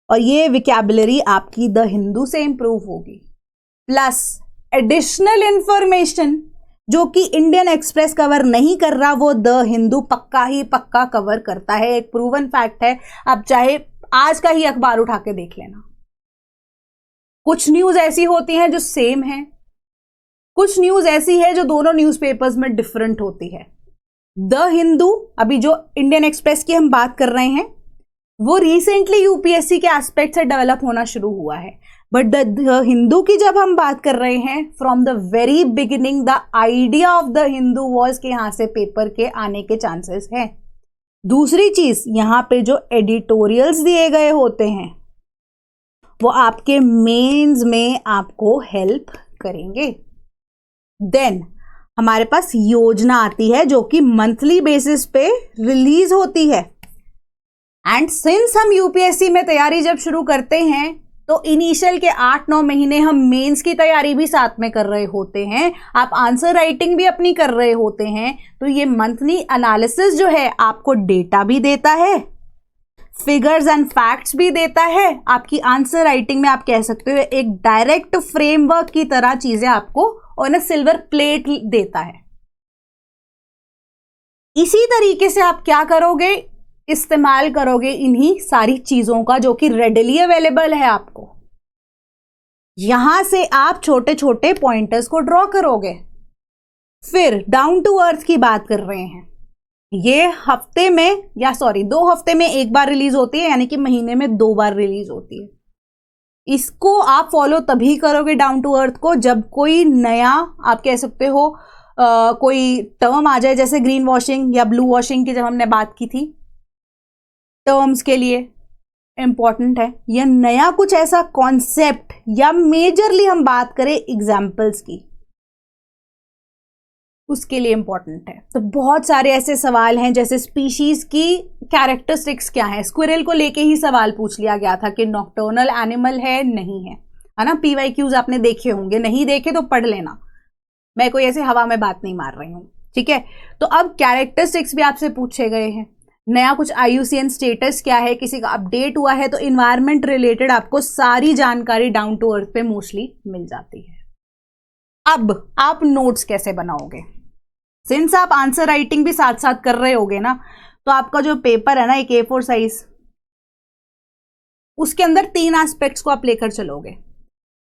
और ये विकैबुलरी आपकी द हिंदू से इंप्रूव होगी, प्लस एडिशनल इंफॉर्मेशन जो कि इंडियन एक्सप्रेस कवर नहीं कर रहा वो द हिंदू पक्का ही पक्का कवर करता है। एक प्रूवन फैक्ट है, आप चाहे आज का ही अखबार उठा के देख लेना। कुछ न्यूज ऐसी होती हैं जो सेम है, कुछ न्यूज ऐसी है जो दोनों न्यूज़पेपर्स में डिफरेंट होती है। द हिंदू, अभी जो इंडियन एक्सप्रेस की हम बात कर रहे हैं, वो रिसेंटली यूपीएससी के एस्पेक्ट से डेवलप होना शुरू हुआ है, बट द हिंदू की जब हम बात कर रहे हैं, from the very beginning the idea of the Hindu was के यहां से पेपर के आने के चांसेस हैं। दूसरी चीज, यहां पे जो एडिटोरियल्स दिए गए होते हैं वो आपके मेंस में आपको हेल्प करेंगे। देन हमारे पास योजना आती है जो कि मंथली बेसिस पे रिलीज होती है। एंड सिंस हम यूपीएससी में तैयारी जब शुरू करते हैं तो इनिशियल के 8-9 महीने हम मेंस की तैयारी भी साथ में कर रहे होते हैं, आप आंसर राइटिंग भी अपनी कर रहे होते हैं। तो ये मंथली एनालिसिस जो है आपको डेटा भी देता है, फिगर्स एंड फैक्ट्स भी देता है, आपकी आंसर राइटिंग में आप कह सकते हो एक डायरेक्ट फ्रेमवर्क की तरह चीजें आपको ऑन अ सिल्वर प्लेट देता है। इसी तरीके से आप क्या करोगे, इस्तेमाल करोगे इन्हीं सारी चीजों का जो कि रेडिली अवेलेबल है आपको। यहां से आप छोटे छोटे पॉइंटर्स को ड्रॉ करोगे। फिर डाउन टू अर्थ की बात कर रहे हैं, ये हफ्ते में या 2 हफ्ते में एक बार रिलीज होती है, यानी कि महीने में 2 बार रिलीज होती है। इसको आप फॉलो तभी करोगे डाउन टू अर्थ को जब कोई नया, आप कह सकते हो कोई टर्म आ जाए, जैसे ग्रीन वॉशिंग या ब्लू वॉशिंग की जब हमने बात की थी, टर्म्स के लिए इंपॉर्टेंट है, या नया कुछ ऐसा कॉन्सेप्ट, या मेजरली हम बात करें एग्जाम्पल्स की, उसके लिए इंपॉर्टेंट है। तो बहुत सारे ऐसे सवाल हैं, जैसे स्पीशीज की कैरेक्टरिस्टिक्स क्या है, स्क्विरल को लेके ही सवाल पूछ लिया गया था कि नॉक्टर्नल एनिमल है नहीं है ना। पीवाईक्यूज आपने देखे होंगे, नहीं देखे तो पढ़ लेना, मैं कोई ऐसे हवा में बात नहीं मार रही हूं, ठीक है। तो अब कैरेक्टरिस्टिक्स भी आपसे पूछे गए हैं, नया कुछ IUCN स्टेटस क्या है, किसी का अपडेट हुआ है, तो इन्वायरमेंट रिलेटेड आपको सारी जानकारी डाउन टू अर्थ पे मोस्टली मिल जाती है। अब आप नोट्स कैसे बनाओगे, सिंस आप आंसर राइटिंग भी साथ साथ कर रहे होगे ना, तो आपका जो पेपर है ना, एक A4 साइज, उसके अंदर 3 एस्पेक्ट्स को आप लेकर चलोगे।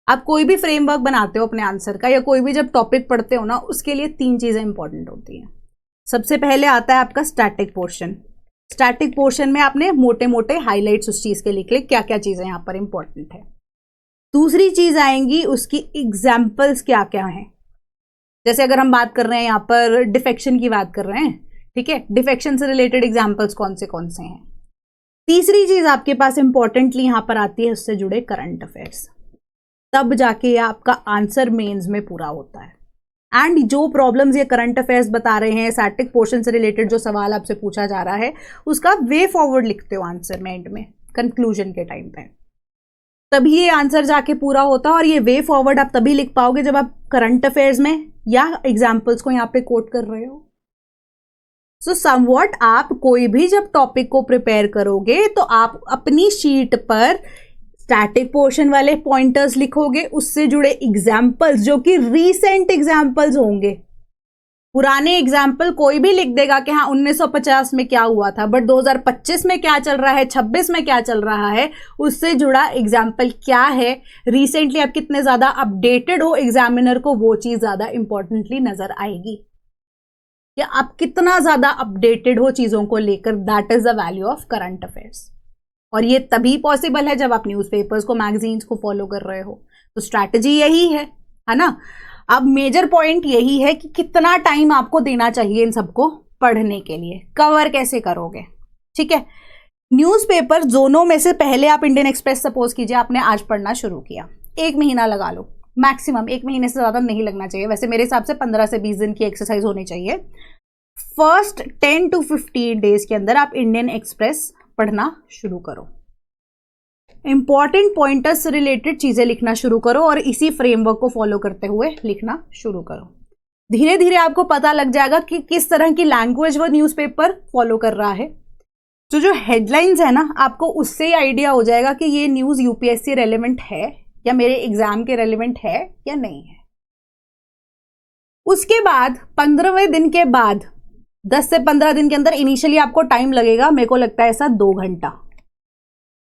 आप कोई भी फ्रेमवर्क बनाते हो अपने आंसर का, या कोई भी जब टॉपिक पढ़ते हो ना, उसके लिए 3 चीजें इंपॉर्टेंट होती हैं। सबसे पहले आता है आपका स्टैटिक पोर्शन। स्टैटिक पोर्शन में आपने मोटे मोटे हाइलाइट्स उस चीज के लिख ले, क्या क्या चीजें यहां पर इंपॉर्टेंट है। दूसरी चीज आएंगी उसकी एग्जाम्पल्स क्या क्या हैं। जैसे अगर हम बात कर रहे हैं यहाँ पर डिफेक्शन की बात कर रहे हैं, ठीक है, डिफेक्शन से रिलेटेड एग्जाम्पल्स कौन से हैं। तीसरी चीज आपके पास इंपॉर्टेंटली यहां पर आती है, उससे जुड़े करंट अफेयर्स, तब जाके आपका आंसर मेंस में पूरा होता है। एंड जो प्रॉब्लम्स ये करंट अफेयर्स बता रहे हैं, स्टैटिक पोर्शन से रिलेटेड जो सवाल आपसे पूछा जा रहा है, उसका वे फॉरवर्ड लिखते हो आंसर में, एंड में कंक्लूजन के टाइम पे, तभी ये आंसर जाके पूरा होता है। और ये वे फॉरवर्ड आप तभी लिख पाओगे जब आप करंट अफेयर्स में या एग्जाम्पल्स को यहाँ पे कोट कर रहे हो। सो समवॉट आप कोई भी जब टॉपिक को प्रिपेयर करोगे तो आप अपनी शीट पर स्टैटिक पोर्शन वाले पॉइंटर्स लिखोगे, उससे जुड़े एग्जाम्पल्स जो कि रीसेंट एग्जाम्पल्स होंगे। पुराने एग्जाम्पल कोई भी लिख देगा कि हाँ 1950 में क्या हुआ था, बट 2025 में क्या चल रहा है, 26 में क्या चल रहा है, उससे जुड़ा एग्जाम्पल क्या है, रिसेंटली आप कितने ज्यादा अपडेटेड हो, एग्जामिनर को वो चीज ज्यादा इंपॉर्टेंटली नजर आएगी कि आप कितना ज्यादा अपडेटेड हो चीजों को लेकर। That is the value of current affairs. और ये तभी पॉसिबल है जब आप न्यूज़पेपर्स को, मैगजीन्स को फॉलो कर रहे हो। तो स्ट्रैटेजी यही है ना। अब मेजर पॉइंट यही है कि कितना टाइम आपको देना चाहिए इन सबको पढ़ने के लिए, कवर कैसे करोगे, ठीक है। न्यूज़पेपर दोनों में से पहले आप इंडियन एक्सप्रेस सपोज कीजिए आपने आज पढ़ना शुरू किया, 1 महीना लगा लो, मैक्सिमम 1 महीने से ज्यादा नहीं लगना चाहिए। वैसे मेरे हिसाब से 15 से 20 दिन की एक्सरसाइज होनी चाहिए। फर्स्ट 10 to 15 डेज के अंदर आप इंडियन एक्सप्रेस पढ़ना शुरू करो, इंपॉर्टेंट पॉइंटर्स से रिलेटेड चीजें लिखना शुरू करो और इसी फ्रेमवर्क को फॉलो करते हुए लिखना शुरू करो। धीरे धीरे आपको पता लग जाएगा कि किस तरह की लैंग्वेज वो न्यूज़पेपर फॉलो कर रहा है। तो जो हेडलाइंस है ना, आपको उससे ही आइडिया हो जाएगा कि ये न्यूज यूपीएससी रेलेवेंट है या मेरे एग्जाम के रेलेवेंट है या नहीं है। उसके बाद 15वें दिन के बाद 10 से 15 दिन के अंदर इनिशियली आपको टाइम लगेगा, मेरे को लगता है ऐसा 2 घंटा,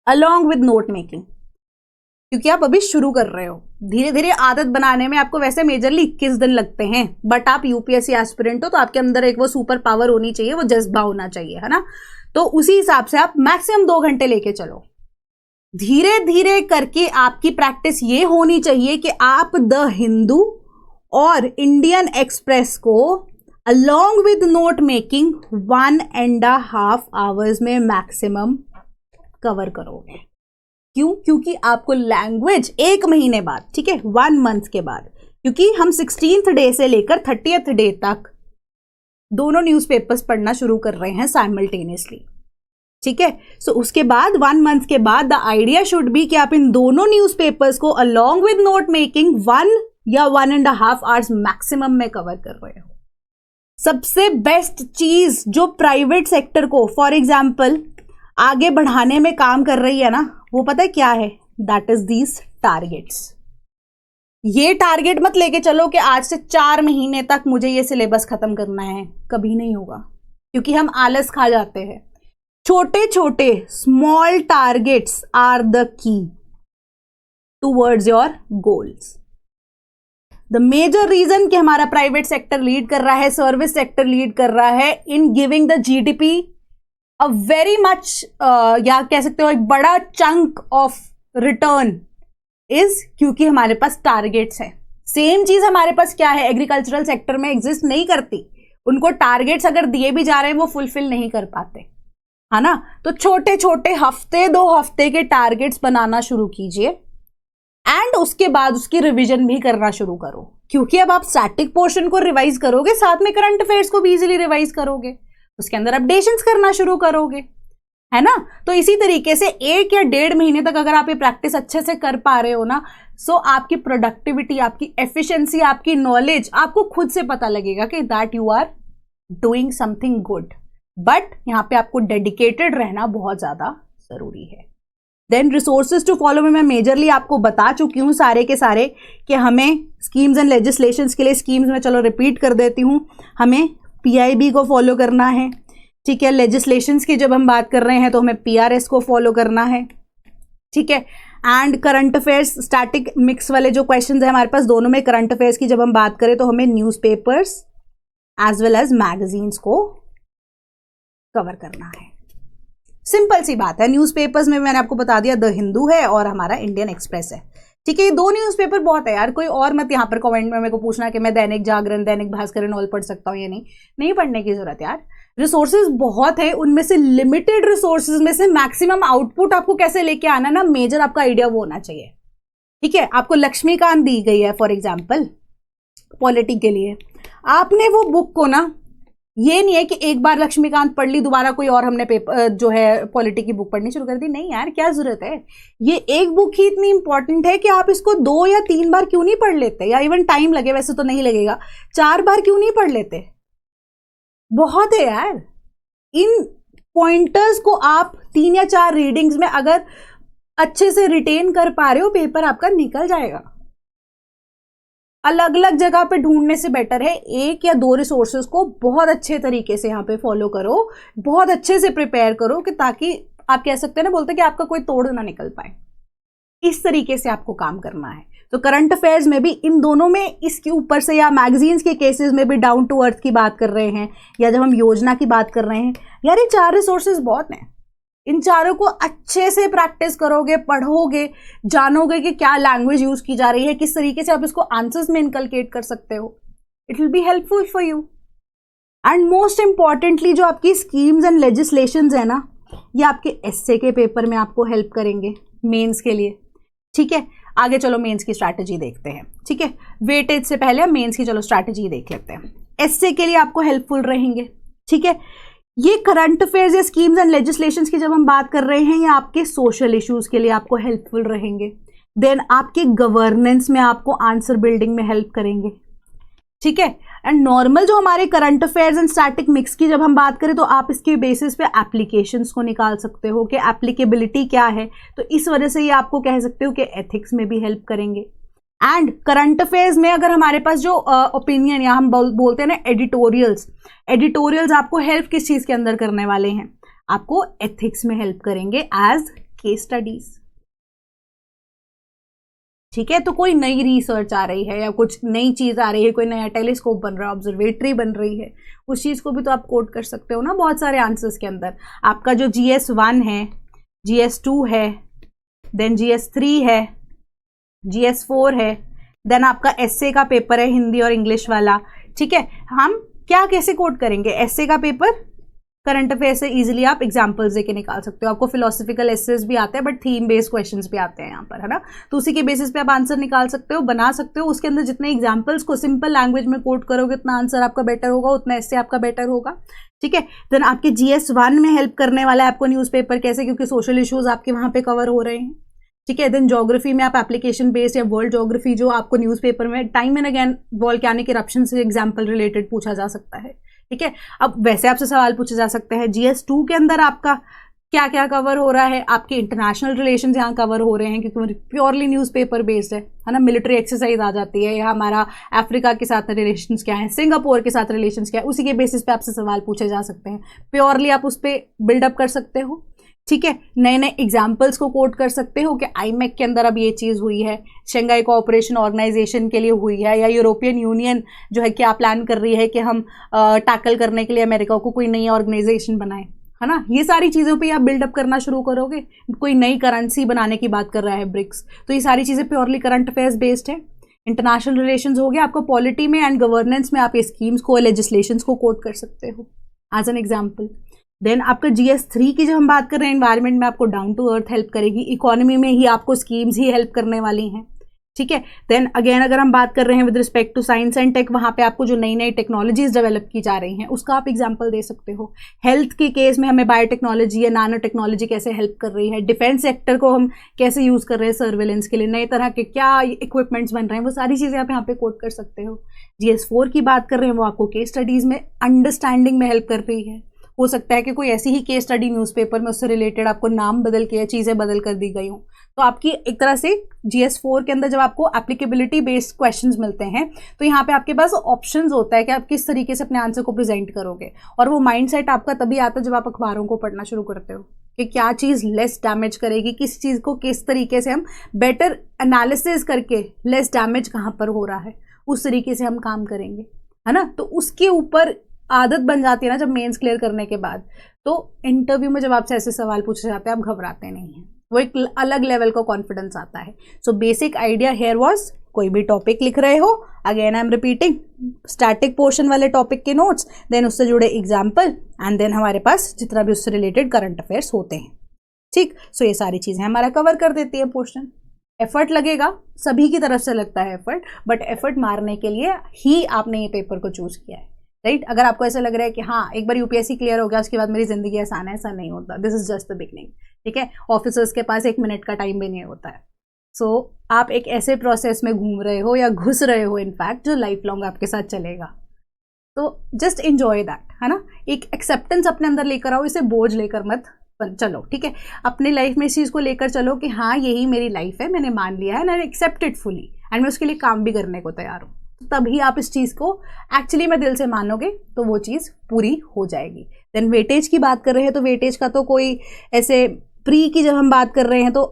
अलॉन्ग विद नोट मेकिंग, क्योंकि आप अभी शुरू कर रहे हो। धीरे धीरे आदत बनाने में आपको वैसे मेजरली 21 दिन लगते हैं, बट आप यूपीएससी एस्पिरेंट हो तो आपके अंदर एक वो सुपर पावर होनी चाहिए, वो जज्बा होना चाहिए, है ना। तो उसी हिसाब से आप मैक्सिमम 2 घंटे लेके चलो। धीरे धीरे करके आपकी प्रैक्टिस ये होनी चाहिए कि आप द हिंदू और इंडियन एक्सप्रेस को along with note making 1.5 hours में मैक्सिमम कवर करोगे। क्यों? क्योंकि आपको लैंग्वेज 1 महीने बाद, ठीक है, 1 मंथ के बाद, क्योंकि हम 16th डे से लेकर 30th डे तक दोनों न्यूज़पेपर्स पढ़ना शुरू कर रहे हैं साइमल्टेनियसली, ठीक है। सो उसके बाद 1 मंथ के बाद द आइडिया शुड बी कि आप इन दोनों न्यूज़पेपर्स को अलॉन्ग विद नोट मेकिंग 1 या 1.5 आवर्स मैक्सिमम में कवर कर रहे हो। सबसे बेस्ट चीज जो प्राइवेट सेक्टर को फॉर एग्जाम्पल आगे बढ़ाने में काम कर रही है ना, वो पता है क्या है? That is these targets. ये टारगेट मत लेके चलो कि आज से 4 महीने तक मुझे ये सिलेबस खत्म करना है, कभी नहीं होगा, क्योंकि हम आलस खा जाते हैं। छोटे छोटे small targets are the key towards your goals. The major reason कि हमारा प्राइवेट सेक्टर लीड कर रहा है, सर्विस सेक्टर लीड कर रहा है in giving the GDP a very much, या कह सकते हो एक बड़ा चंक ऑफ रिटर्न, इज क्योंकि हमारे पास टारगेट्स है। सेम चीज हमारे पास क्या है, एग्रीकल्चरल सेक्टर में एग्जिस्ट नहीं करती। उनको टारगेट्स अगर दिए भी जा रहे हैं वो फुलफिल नहीं कर पाते, है ना। तो छोटे छोटे हफ्ते 2 हफ्ते के टारगेट्स बनाना शुरू कीजिए एंड उसके बाद उसकी रिवीजन भी करना शुरू करो, क्योंकि अब आप स्टैटिक पोर्शन को रिवाइज करोगे, साथ में करंट अफेयर्स को भी इजीली रिवाइज करोगे, उसके अंदर अपडेशंस करना शुरू करोगे, है ना। तो इसी तरीके से 1 या 1.5 महीने तक अगर आप ये प्रैक्टिस अच्छे से कर पा रहे हो ना, सो आपकी प्रोडक्टिविटी, आपकी एफिशिएंसी, आपकी नॉलेज, आपको खुद से पता लगेगा कि that you are doing something good. But यहां पे आपको डेडिकेटेड रहना बहुत ज्यादा जरूरी है। देन रिसोर्सेज टू फॉलो में मैं मेजरली आपको बता चुकी हूं सारे के सारे कि हमें स्कीम्स एंड लेजिस्लेशंस के लिए, स्कीम्स में चलो रिपीट कर देती हूं, हमें पीआईबी को फॉलो करना है, ठीक है। लेजिस्लेशंस की जब हम बात कर रहे हैं तो हमें पीआरएस को फॉलो करना है, ठीक है। And current affairs, static mix वाले जो क्वेश्चंस है हमारे पास, दोनों में करंट अफेयर्स की जब हम बात करें तो हमें newspapers as well as magazines को कवर करना है। सिंपल सी बात है। न्यूज़पेपर्स में मैंने आपको बता दिया द हिंदू है और हमारा इंडियन एक्सप्रेस है। ठीक है, ये 2 न्यूज़पेपर बहुत है यार, कोई और मत यहाँ पर कमेंट में मेरे को पूछना कि मैं दैनिक जागरण, दैनिक भास्कर एंड ऑल पढ़ सकता हूँ या नहीं पढ़ने की जरूरत यार। रिसोर्सेज बहुत है, उनमें से लिमिटेड रिसोर्सेज में से मैक्सिमम आउटपुट आपको कैसे लेके आना ना, मेजर आपका आइडिया वो होना चाहिए। ठीक है, आपको लक्ष्मीकांत दी गई है फॉर एग्जाम्पल पॉलिटी के लिए, आपने वो बुक को ना, ये नहीं है कि एक बार लक्ष्मीकांत पढ़ ली दोबारा कोई और हमने पेपर जो है पॉलिटी की बुक पढ़नी शुरू कर दी, नहीं यार क्या जरूरत है। ये एक बुक ही इतनी इंपॉर्टेंट है कि आप इसको 2 या 3 बार क्यों नहीं पढ़ लेते, या इवन टाइम लगे, वैसे तो नहीं लगेगा, 4 बार क्यों नहीं पढ़ लेते, बहुत है यार। इन पॉइंटर्स को आप 3 या 4 रीडिंग्स में अगर अच्छे से रिटेन कर पा रहे हो, पेपर आपका निकल जाएगा। अलग अलग जगह पे ढूंढने से बेटर है 1 या 2 रिसोर्सेज को बहुत अच्छे तरीके से यहाँ पे फॉलो करो, बहुत अच्छे से प्रिपेयर करो, कि ताकि आप कह सकते हैं ना, बोलते कि आपका कोई तोड़ ना निकल पाए। इस तरीके से आपको काम करना है। तो करंट अफेयर्स में भी इन दोनों में, इसके ऊपर से या मैगजीन्स के केसेस में भी डाउन टू अर्थ की बात कर रहे हैं, या जब हम योजना की बात कर रहे हैं, यार ये 4 रिसोर्सेज बहुत हैं। इन चारों को अच्छे से प्रैक्टिस करोगे, पढ़ोगे, जानोगे कि क्या लैंग्वेज यूज की जा रही है, किस तरीके से आप इसको आंसर्स में इनकलकेट कर सकते हो, it will be helpful for you. And most importantly जो आपकी स्कीम्स एंड लेजिस्लेशंस है ना, ये आपके एसए के पेपर में आपको हेल्प करेंगे मेंस के लिए। ठीक है, आगे चलो मेंस की स्ट्रैटेजी देखते हैं। ठीक है, वेटेज से पहले हम मेंस की चलो स्ट्रैटेजी देख लेते हैं। एसए के लिए आपको हेल्पफुल रहेंगे। ठीक है, ये करंट अफेयर्स या स्कीम्स एंड लेजिस्लेशंस की जब हम बात कर रहे हैं, ये आपके सोशल इश्यूज के लिए आपको हेल्पफुल रहेंगे। देन आपके गवर्नेंस में आपको आंसर बिल्डिंग में हेल्प करेंगे। ठीक है, एंड नॉर्मल जो हमारे current affairs and static mix की जब हम बात करें, तो आप इसके बेसिस पे एप्लीकेशंस को निकाल सकते हो कि एप्लीकेबिलिटी क्या है, तो इस वजह से ये आपको कह सकते हो कि एथिक्स में भी हेल्प करेंगे। एंड करंट अफेयर्स में अगर हमारे पास जो ओपिनियन या हम बोलते हैं ना एडिटोरियल्स आपको हेल्प किस चीज के अंदर करने वाले हैं, आपको एथिक्स में हेल्प करेंगे एज केस स्टडीज। ठीक है, तो कोई नई रिसर्च आ रही है या कुछ नई चीज आ रही है, कोई नया टेलीस्कोप बन रहा है, ऑब्जर्वेटरी बन रही है, उस चीज को भी तो आप कोट कर सकते हो ना बहुत सारे आंसर्स के अंदर। आपका जो GS1 है, GS2 है, देन GS3 है, GS4 है, देन आपका एसए का पेपर है हिंदी और इंग्लिश वाला। ठीक है, हम क्या कैसे कोट करेंगे एसए का पेपर, करंट अफेयर से इजीली आप एग्जांपल्स देके निकाल सकते हो। आपको फिलोसफिकल एसेस भी आते हैं, बट थीम बेस्ड क्वेश्चंस भी आते हैं यहाँ पर, है ना, तो उसी के बेसिस पे आप आंसर निकाल सकते हो, बना सकते हो। उसके अंदर जितने एग्जांपल्स को सिंपल लैंग्वेज में कोट करोगे, उतना आंसर आपका बेटर होगा, उतना एसए आपका बेटर होगा। ठीक है, देन आपके GS1 में हेल्प करने वाला है आपको न्यूज़पेपर, कैसे, क्योंकि सोशल इश्यूज आपके वहां पे कवर हो रहे हैं। ठीक है, देन ज्योग्राफी में आप एप्लीकेशन बेस्ड या वर्ल्ड ज्योग्राफी जो आपको न्यूज़पेपर में time and again volcanic eruption से एग्जांपल रिलेटेड पूछा जा सकता है। ठीक है, अब वैसे आपसे सवाल पूछे जा सकते हैं GS2 के अंदर आपका क्या क्या कवर हो रहा है, आपके इंटरनेशनल रिलेशंस यहाँ कवर हो रहे हैं, क्योंकि प्योरली न्यूज़पेपर बेस्ड है ना, मिलिट्री एक्सरसाइज आ जाती है, या हमारा अफ्रीका के साथ रिलेशंस क्या है, सिंगापुर के साथ रिलेशंस क्या है, उसी के बेसिस पे आपसे सवाल पूछे जा सकते हैं। प्योरली आप उस पर बिल्डअप कर सकते हो। ठीक है, नए नए एग्जाम्पल्स को कोट कर सकते हो कि आईमेक के अंदर अब ये चीज़ हुई है, शंघाई कोऑपरेशन ऑर्गेनाइजेशन के लिए हुई है, या यूरोपियन यूनियन जो है क्या प्लान कर रही है कि हम टैकल करने के लिए अमेरिका को कोई नई ऑर्गेनाइजेशन बनाए, है ना। ये सारी चीज़ों पे आप बिल्डअप करना शुरू करोगे। कोई नई करेंसी बनाने की बात कर रहा है ब्रिक्स, तो ये सारी चीज़ें प्योरली करंट अफेयर्स बेस्ड है। इंटरनेशनल रिलेशंस हो गया, आपको पॉलिटी में एंड गवर्नेंस में आप ये स्कीम्स को, लेजिस्लेशंस को कोट कर सकते हो एज एन एग्जाम्पल। देन आपका GS3 की जब हम बात कर रहे हैं, एनवायरनमेंट में आपको डाउन टू अर्थ हेल्प करेगी, इकोनॉमी में ही आपको स्कीम्स ही हेल्प करने वाली हैं। ठीक है, देन अगेन अगर हम बात कर रहे हैं with respect to science and tech, वहाँ पे आपको जो नई नई टेक्नोलॉजीज डेवलप की जा रही हैं उसका आप एग्जांपल दे सकते हो। हेल्थ के केस में हमें बायोटेक्नोलॉजी या नैनो टेक्नोलॉजी कैसे हेल्प कर रही है, डिफेंस सेक्टर को हम कैसे यूज़ कर रहे हैं सर्वेलेंस के लिए, नए तरह के क्या इक्विपमेंट्स बन रहे हैं, वो सारी चीज़ें आप यहाँ पे कोट कर सकते हो। GS4 की बात कर रहे हैं, वो आपको केस स्टडीज़ में अंडरस्टैंडिंग में हेल्प कर रही है। हो सकता है कि कोई ऐसी ही केस स्टडी न्यूज़पेपर में उससे रिलेटेड आपको नाम बदल के या चीज़ें बदल कर दी गई हों, तो आपकी एक तरह से GS4 के अंदर जब आपको एप्लीकेबिलिटी बेस्ड क्वेश्चंस मिलते हैं, तो यहाँ पे आपके पास ऑप्शंस होता है कि आप किस तरीके से अपने आंसर को प्रेजेंट करोगे। और वो माइंडसेट आपका तभी आता है जब आप अखबारों को पढ़ना शुरू करते हो कि क्या चीज़ लेस डैमेज करेगी, किस चीज़ को किस तरीके से हम बेटर एनालिसिस करके लेस डैमेज कहाँ पर हो रहा है, उस तरीके से हम काम करेंगे, है ना। तो उसके ऊपर आदत बन जाती है ना जब मेंस क्लियर करने के बाद, तो इंटरव्यू में जब आपसे ऐसे सवाल पूछे जाते हैं आप घबराते नहीं हैं, वो एक अलग लेवल का कॉन्फिडेंस आता है. So basic idea here was, कोई भी टॉपिक लिख रहे हो, again I am repeating, static portion वाले टॉपिक के नोट्स, देन उससे जुड़े एग्जाम्पल, एंड देन हमारे पास जितना भी उससे रिलेटेड करंट अफेयर्स होते हैं. ठीक, सो ये सारी चीज़ें हमारा कवर कर देती है पोर्शन. एफर्ट लगेगा, सभी की तरफ से लगता है एफर्ट, बट एफर्ट मारने के लिए ही आपने ये पेपर को चूज किया है, राइट? अगर आपको ऐसा लग रहा है कि हाँ एक बार यूपीएससी क्लियर हो गया उसके बाद मेरी जिंदगी आसान है, ऐसा नहीं होता. This is just the beginning. ठीक है, ऑफिसर्स के पास 1 मिनट का टाइम भी नहीं होता है. सो आप एक ऐसे प्रोसेस में घूम रहे हो या घुस रहे हो इनफैक्ट, जो लाइफ लॉन्ग आपके साथ चलेगा. तो जस्ट एंजॉय दैट, है ना? एक एक्सेप्टेंस अपने अंदर लेकर आओ, इसे बोझ लेकर मत चलो. ठीक है, अपने लाइफ में इस चीज़ को लेकर चलो कि हाँ यही मेरी लाइफ है, मैंने मान लिया है and I accept it fully, and मैं उसके लिए काम भी करने को तैयार हूँ. तभी आप इस चीज़ को एक्चुअली में दिल से मानोगे तो वो चीज़ पूरी हो जाएगी. देन वेटेज की बात कर रहे हैं तो वेटेज का तो कोई ऐसे प्री की जब हम बात कर रहे हैं तो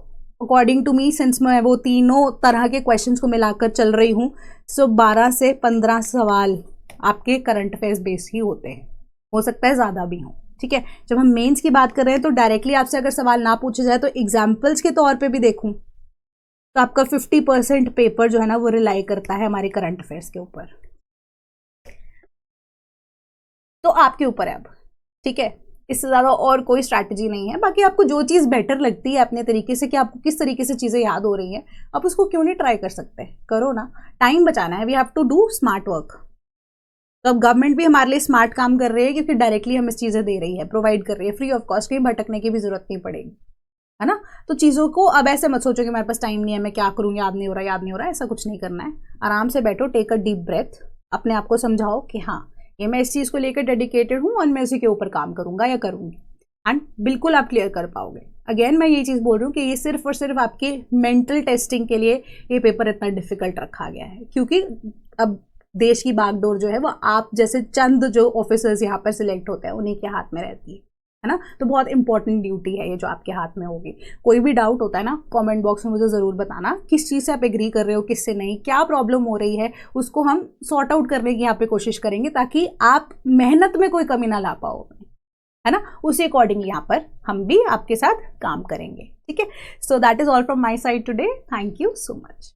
अकॉर्डिंग टू मी, सिंस मैं वो तीनों तरह के क्वेश्चंस को मिलाकर चल रही हूँ, सो 12 से 15 सवाल आपके करंट अफेयर्स बेस ही होते हैं. हो सकता है ज़्यादा भी हों. ठीक है, जब हम मेंस की बात कर रहे हैं तो डायरेक्टली आपसे अगर सवाल ना पूछे जाए तो एग्जाम्पल्स के तौर पे भी देखूं तो आपका 50% पेपर जो है ना वो रिलाई करता है हमारे करंट अफेयर्स के ऊपर. तो आपके ऊपर है अब. ठीक है, इससे ज़्यादा और कोई स्ट्रैटेजी नहीं है. बाकी आपको जो चीज़ बेटर लगती है अपने तरीके से, कि आपको किस तरीके से चीज़ें याद हो रही हैं, आप उसको क्यों नहीं ट्राई कर सकते? करो ना, टाइम बचाना है. We have to do smart work. तो अब गवर्नमेंट भी हमारे लिए स्मार्ट काम कर रही है क्योंकि डायरेक्टली हमें चीज़ें दे रही है, प्रोवाइड कर रही है फ्री ऑफ कॉस्ट. कहीं भटकने की भी जरूरत नहीं पड़ेगी, है ना? तो चीज़ों को अब ऐसे मत सोचो कि मेरे पास टाइम नहीं है, मैं क्या करूँ, याद नहीं हो रहा, याद नहीं हो रहा. ऐसा कुछ नहीं करना है. आराम से बैठो, टेक अ डीप ब्रेथ, अपने आप को समझाओ कि हाँ ये मैं इस चीज़ को लेकर डेडिकेटेड हूँ और मैं उसी के ऊपर काम करूँगा या करूँगी, एंड बिल्कुल आप क्लियर कर पाओगे. अगेन मैं ये चीज़ बोल रही हूँ कि ये सिर्फ और सिर्फ आपके मेंटल टेस्टिंग के लिए ये पेपर इतना डिफिकल्ट रखा गया है, क्योंकि अब देश की बागडोर जो है वो आप जैसे चंद जो ऑफिसर्स यहाँ पर सिलेक्ट होते हैं उन्हीं के हाथ में रहती है ना? तो बहुत इंपॉर्टेंट ड्यूटी है ये जो आपके हाथ में होगी. कोई भी डाउट होता है ना, कमेंट बॉक्स में मुझे ज़रूर बताना किस चीज़ से आप एग्री कर रहे हो, किससे नहीं, क्या प्रॉब्लम हो रही है, उसको हम सॉर्ट आउट करने की यहाँ पे कोशिश करेंगे ताकि आप मेहनत में कोई कमी ना ला पाओ, है ना? उसी अकॉर्डिंगली यहाँ पर हम भी आपके साथ काम करेंगे. ठीक है, सो that is all from my side today. Thank you so much.